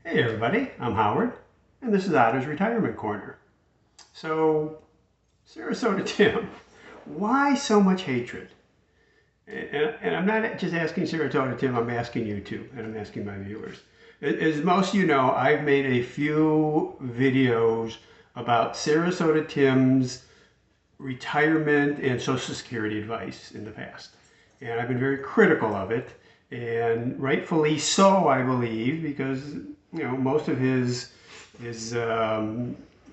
Hey everybody, I'm Howard, and this is Otter's Retirement Corner. So, Sarasota Tim, why so much hatred? And I'm not just asking Sarasota Tim, I'm asking you too, and I'm asking my viewers. As most of you know, I've made a few videos about Sarasota Tim's retirement and Social Security advice in the past. And I've been very critical of it, and rightfully so, I believe, because most of his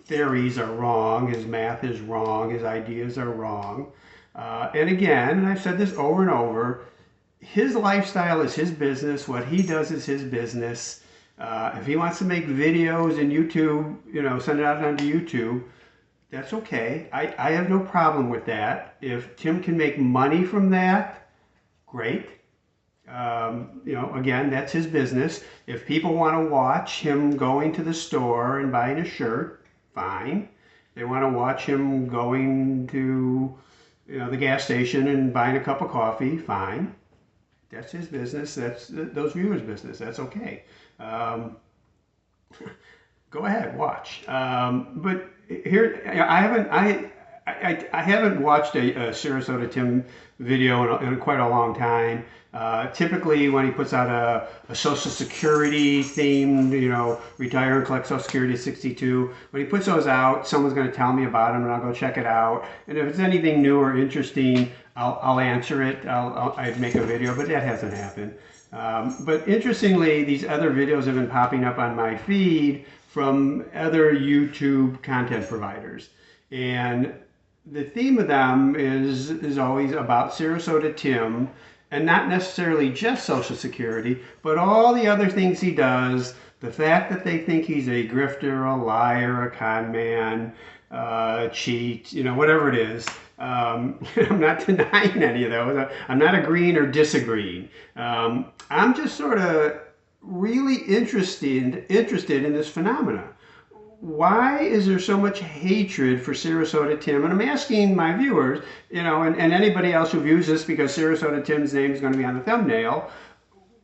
theories are wrong, his math is wrong, his ideas are wrong. And again, and I've said this over and over, his lifestyle is his business. What he does is his business. If he wants to make videos and YouTube, send it out onto YouTube, that's okay. I have no problem with that. If Tim can make money from that, great. Again, that's his business. If people want to watch him going to the store and buying a shirt, fine. They want to watch him going to, the gas station and buying a cup of coffee, fine. That's his business. That's those viewers' business. That's okay. Go ahead, watch. But here, I haven't watched a Sarasota Tim video in quite a long time. Typically, when he puts out a Social Security themed, retire and collect Social Security at 62, when he puts those out, someone's going to tell me about them, and I'll go check it out. And if it's anything new or interesting, I'll answer it. I'd make a video, but that hasn't happened. But interestingly, these other videos have been popping up on my feed from other YouTube content providers. And the theme of them is always about Sarasota Tim, and not necessarily just Social Security, but all the other things he does, the fact that they think he's a grifter, a liar, a con man, cheat, whatever it is. I'm not denying any of those. I'm not agreeing or disagreeing. I'm just sort of really interested in this phenomena. Why is there so much hatred for Sarasota Tim? And I'm asking my viewers, and anybody else who views this, because Sarasota Tim's name is going to be on the thumbnail,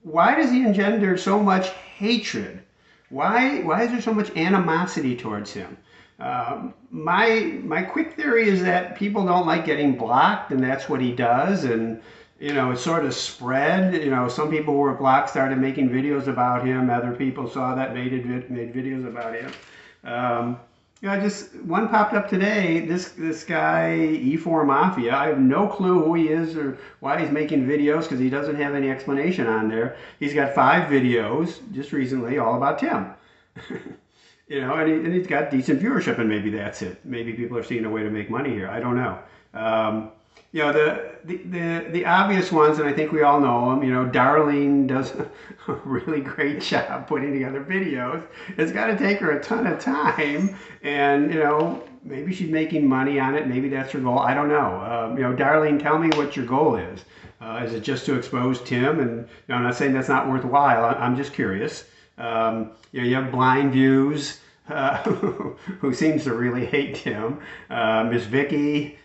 why does he engender so much hatred? Why is there so much animosity towards him? My quick theory is that people don't like getting blocked, and that's what he does. And it sort of spread. Some people who were blocked started making videos about him. Other people saw that, made videos about him. Just one popped up today. This guy E4 Mafia. I have no clue who he is or why he's making videos, because he doesn't have any explanation on there. He's got 5 videos just recently, all about Tim. And he's got decent viewership, and maybe that's it. Maybe people are seeing a way to make money here. I don't know. The obvious ones, and I think we all know them. Darlene does a really great job putting together videos. It's got to take her a ton of time, and maybe she's making money on it. Maybe that's her goal. I don't know. Darlene, tell me what your goal is. Is it just to expose Tim? And I'm not saying that's not worthwhile. I'm just curious. You have Blind Views, who seems to really hate Tim. Miss Vicky.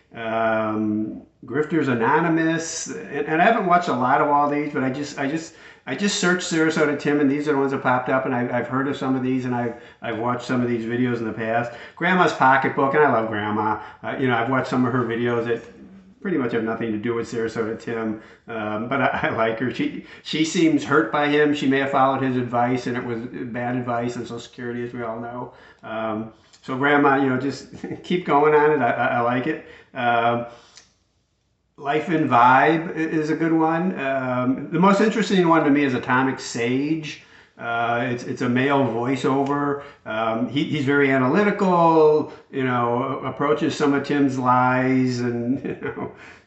Grifters Anonymous, and I haven't watched a lot of all these, but I just searched Sarasota Tim, and these are the ones that popped up, and I've heard of some of these, and I've watched some of these videos in the past. Grandma's Pocketbook, and I love Grandma. I've watched some of her videos that pretty much have nothing to do with Sarasota Tim, but I like her. She seems hurt by him. She may have followed his advice, and it was bad advice on Social Security, as we all know. So Grandma, just keep going on it. I like it. Life and Vibe is a good one. The most interesting one to me is Atomic Sage. It's a male voiceover. He's very analytical, approaches some of Tim's lies and,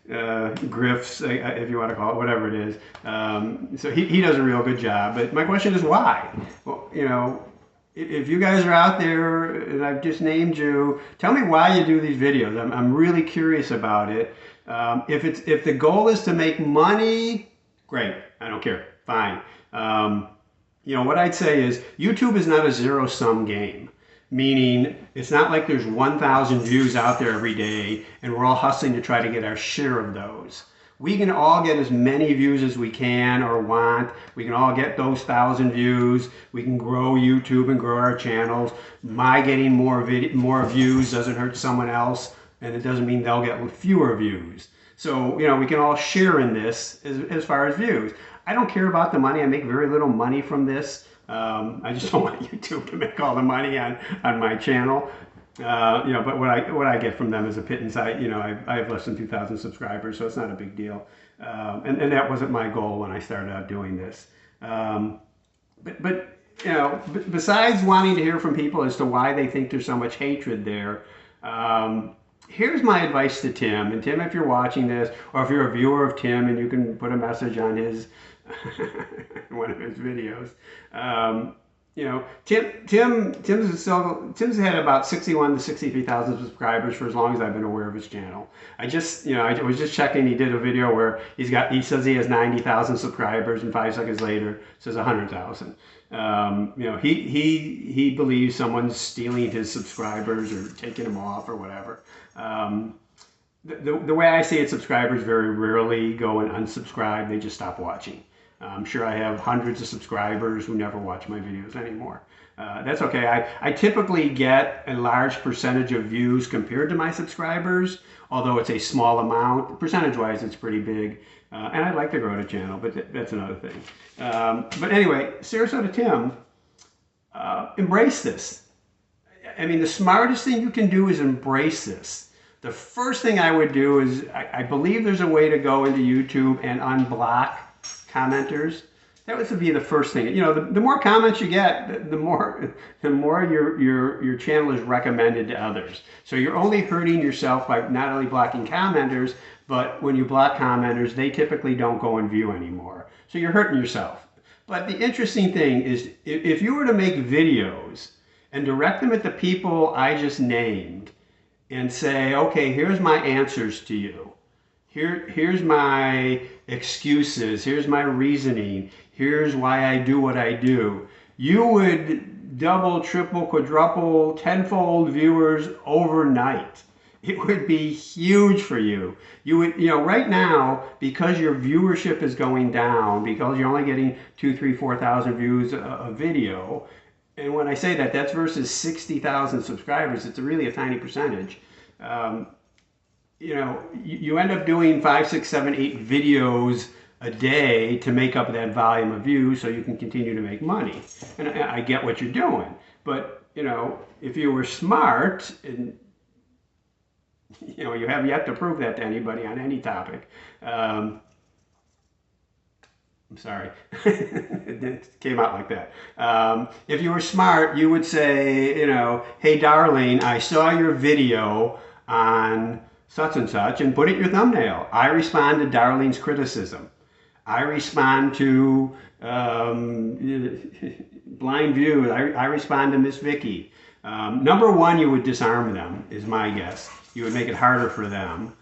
grifts, if you want to call it, whatever it is. So he does a real good job. But my question is why? Well, if you guys are out there and I've just named you, tell me why you do these videos. I'm really curious about it. If the goal is to make money, great. I don't care. Fine. What I'd say is YouTube is not a zero-sum game. Meaning, it's not like there's 1,000 views out there every day and we're all hustling to try to get our share of those. We can all get as many views as we can or want. We can all get those 1,000 views. We can grow YouTube and grow our channels. My getting more views doesn't hurt someone else, and it doesn't mean they'll get fewer views. So, you know, we can all share in this as far as views. I don't care about the money. I make very little money from this. I just don't want YouTube to make all the money on my channel. You know, but what I get from them is a pittance. I have less than 2,000 subscribers, so it's not a big deal. And that wasn't my goal when I started out doing this. But you know, besides wanting to hear from people as to why they think there's so much hatred there, here's my advice to Tim. And Tim, if you're watching this, or if you're a viewer of Tim and you can put a message on his one of his videos, you know, Tim's had about 61 to 63,000 subscribers for as long as I've been aware of his channel. I was just checking. He did a video where he says he has 90,000 subscribers, and 5 seconds later says 100,000. You know, he believes someone's stealing his subscribers or taking them off or whatever. The way I see it, subscribers very rarely go and unsubscribe. They just stop watching. I'm sure I have hundreds of subscribers who never watch my videos anymore. That's okay. I typically get a large percentage of views compared to my subscribers, although it's a small amount. Percentage-wise, it's pretty big. And I'd like to grow the channel, but that's another thing. But anyway, Sarasota Tim, embrace this. I mean, the smartest thing you can do is embrace this. The first thing I would do is, I believe there's a way to go into YouTube and unblock commenters. That would be the first thing. You know, the more comments you get, the more your channel is recommended to others. So you're only hurting yourself by not only blocking commenters, but when you block commenters, they typically don't go and view anymore. So you're hurting yourself. But the interesting thing is, if you were to make videos and direct them at the people I just named and say, okay, here's my answers to you. Here's my excuses. Here's my reasoning. Here's why I do what I do. You would double, triple, quadruple, tenfold viewers overnight. It would be huge for you. You would, you know, right now, because your viewership is going down, because you're only getting 2,000, 3,000, 4,000 views a video, and when I say that, that's versus 60,000 subscribers. It's really a tiny percentage. You know, you end up doing 5, 6, 7, 8 videos a day to make up that volume of views so you can continue to make money. And I get what you're doing. But, you know, if you were smart, and, you know, you have yet to prove that to anybody on any topic. I'm sorry, it came out like that. If you were smart, you would say, you know, hey, darling, I saw your video on such and such, and put it in your thumbnail. I respond to Darlene's criticism. I respond to Blind View. I respond to Miss Vicky. Number one, you would disarm them, is my guess. You would make it harder for them,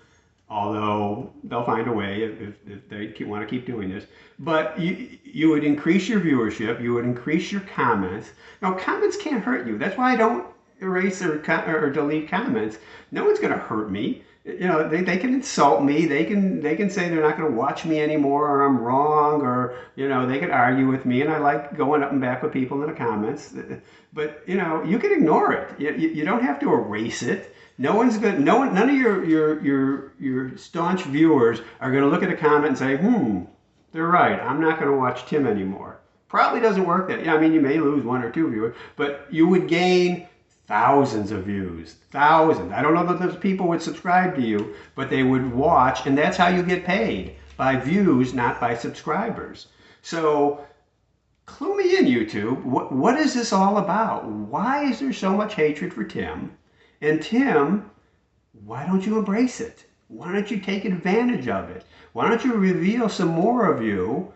although they'll find a way if they want to keep doing this. But you would increase your viewership. You would increase your comments. Now, comments can't hurt you. That's why I don't erase or delete comments. No one's going to hurt me. You know, they can insult me. They can say they're not going to watch me anymore, or I'm wrong, or, you know, they could argue with me, and I like going up and back with people in the comments. But, you know, you can ignore it. You don't have to erase it. No one's good. None of your staunch viewers are going to look at a comment and say, they're right. I'm not going to watch Tim anymore. Probably doesn't work that. I mean, you may lose 1 or 2 viewers, but you would gain thousands of views, thousands. I don't know that those people would subscribe to you, but they would watch, and that's how you get paid, by views, not by subscribers. So clue me in, YouTube. What is this all about? Why is there so much hatred for Tim? And Tim, why don't you embrace it? Why don't you take advantage of it? Why don't you reveal some more of you?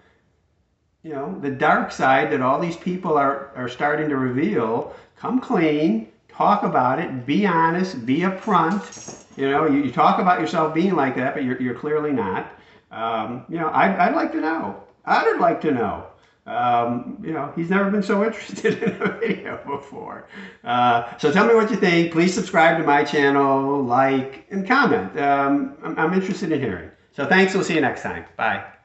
You know, the dark side that all these people are starting to reveal. Come clean. Talk about it, be honest, be upfront. You know, you talk about yourself being like that, but you're clearly not. You know, I'd like to know. I'd like to know. You know, he's never been so interested in a video before. So tell me what you think. Please subscribe to my channel, like, and comment. I'm interested in hearing. So So thanks. We'll see you next time. Bye.